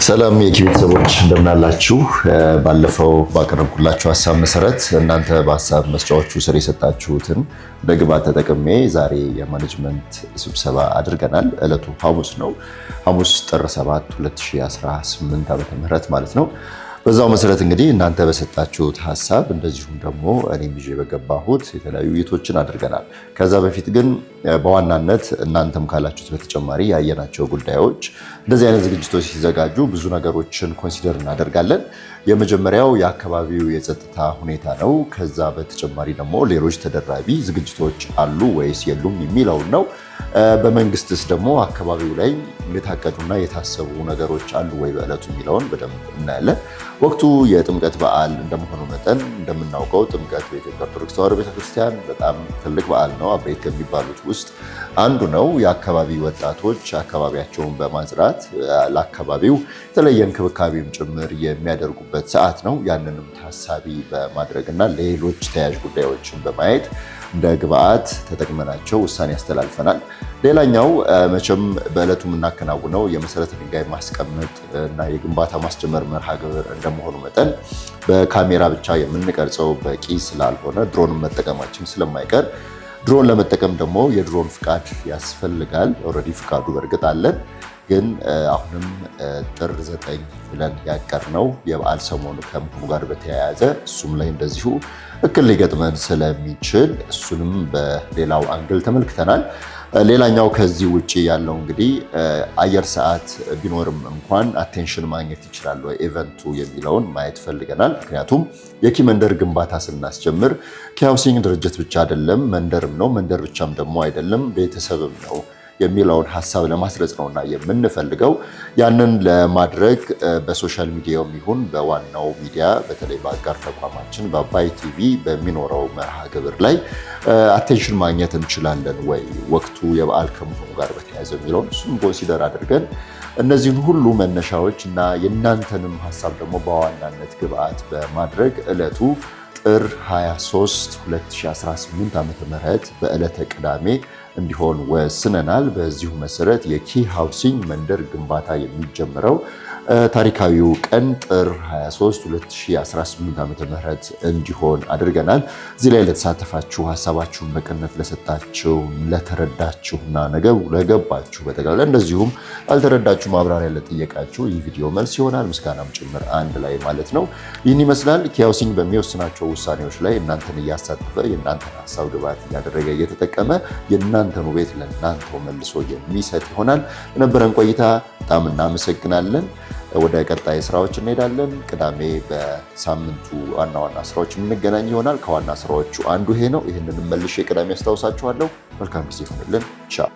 ሰላም የኪዩት ሰዎች እንደምናላችሁ። ባለፈው ባቀረብኩላችሁ ሐሳብ መሰረት እናንተ በሐሳብ መስጫዎቹ ስር የሰጣችሁትን በግብዓት ተጠቅሜ ዛሬ የማኔጅመንት ስብሰባ አድርገናል። ዕለቱ ሐሙስ ነው። ሐሙስ ጥር 7 2018 ዓ.ም ማለት ነው። በዛው መሰረት እንግዲህ እናንተ በሰጣችሁት ሐሳብ እንደዚሁም ደግሞ እኔም ይዤ በገባሁት የተለያዩ ውይይቶችን አድርገናል። ከዛ በፊት ግን በዋናነት እናንተም ካላችሁት በተጨማሪ ያየናቸው ጉዳዮች እንደዚህ አይነት ዝግጅቶች ሲዘጋጁ ብዙ ነገሮችን ኮንሲደር እናደርጋለን። የመጀመሪያው የአካባቢው የጸጥታ ሁኔታ ነው። ከዛ በተጨማሪ ደግሞ ሌሎች ተደራቢ ዝግጅቶች አሉ ወይስ የሉም የሚለውን ነው። በመንግስትስ ደግሞ አካባቢው ላይ የታቀዱና የታሰቡ ነገሮች አሉ ወይ በዕለቱ የሚለውን በደንብ እናያለን። ወቅቱ የጥምቀት በዓል እንደመሆኑ መጠን እንደምናውቀው ጥምቀት በኢትዮጵያ ኦርቶዶክስ ተዋሕዶ ቤተክርስቲያን በጣም ትልቅ በዓል ነው። አበይት ከሚባሉት ውስጥ አንዱ ነው። የአካባቢ ወጣቶች አካባቢያቸውን በማጽዳት ለአካባቢው የተለየ እንክብካቤም ጭምር የሚያደርጉበት ሰዓት ነው። ያንንም ታሳቢ በማድረግና ሌሎች ተያያዥ ጉዳዮችን በማየት እንደ ግብዓት ተጠቅመናቸው ውሳኔ ያስተላልፈናል። ሌላኛው መቼም በዕለቱ የምናከናውነው የመሰረተ ድንጋይ ማስቀመጥ እና የግንባታ ማስጀመር መርሃ ግብር እንደመሆኑ መጠን በካሜራ ብቻ የምንቀርጸው በቂ ስላልሆነ ድሮን መጠቀማችን ስለማይቀር ድሮን ለመጠቀም ደግሞ የድሮን ፍቃድ ያስፈልጋል። ኦልሬዲ ፍቃዱ በእርግጥ አለን፣ ግን አሁንም ጥር 9 ብለን ያቀርነው የበዓል ሰሞኑ ከመሆኑ ጋር በተያያዘ እሱም ላይ እንደዚሁ እክል ሊገጥመን ስለሚችል እሱንም በሌላው አንግል ተመልክተናል። ሌላኛው ከዚህ ውጭ ያለው እንግዲህ አየር ሰዓት ቢኖርም እንኳን አቴንሽን ማግኘት ይችላል ወይ ኢቨንቱ የሚለውን ማየት ፈልገናል። ምክንያቱም የኪ መንደር ግንባታ ስናስጀምር ኪሃውሲንግ ድርጅት ብቻ አይደለም፣ መንደርም ነው። መንደር ብቻም ደግሞ አይደለም፣ ቤተሰብም ነው የሚለውን ሀሳብ ለማስረጽ ነውና የምንፈልገው። ያንን ለማድረግ በሶሻል ሚዲያውም ይሁን በዋናው ሚዲያ በተለይ በአጋር ተቋማችን በአባይ ቲቪ በሚኖረው መርሃ ግብር ላይ አቴንሽን ማግኘት እንችላለን ወይ ወቅቱ የበዓል ከመሆኑ ጋር በተያያዘ የሚለውን እሱም ኮንሲደር አድርገን እነዚህን ሁሉ መነሻዎች እና የእናንተንም ሀሳብ ደግሞ በዋናነት ግብዓት በማድረግ ዕለቱ ጥር 23 2018 ዓ.ም በዕለተ ቅዳሜ እንዲሆን ወስነናል። በዚሁ መሰረት የኪ ሃውሲንግ መንደር ግንባታ የሚጀምረው ታሪካዊው ቀን ጥር 23 2018 ዓ.ም እንዲሆን አድርገናል። እዚህ ላይ ለተሳተፋችሁ፣ ሀሳባችሁን በቅንነት ለሰጣችሁ፣ ለተረዳችሁና ነገሩ ለገባችሁ በጠቅላላ እንደዚሁም ያልተረዳችሁ ማብራሪያ ለጠየቃችሁ ይህ ቪዲዮ መልስ ይሆናል። ምስጋናም ጭምር አንድ ላይ ማለት ነው። ይህን ይመስላል። ኪ ሃውሲንግ በሚወስናቸው ውሳኔዎች ላይ እናንተን እያሳተፈ የእናንተን ሀሳብ ግብዓት እያደረገ እየተጠቀመ የእናንተኑ ቤት ለእናንተው መልሶ የሚሰጥ ይሆናል። የነበረን ቆይታ በጣም እናመሰግናለን። ወደ ቀጣይ ስራዎች እንሄዳለን። ቅዳሜ በሳምንቱ ዋና ዋና ስራዎች የምንገናኝ ይሆናል። ከዋና ስራዎቹ አንዱ ይሄ ነው። ይህንን መልሼ ቅዳሜ አስታውሳችኋለሁ። መልካም ጊዜ ይሆንልን። ቻው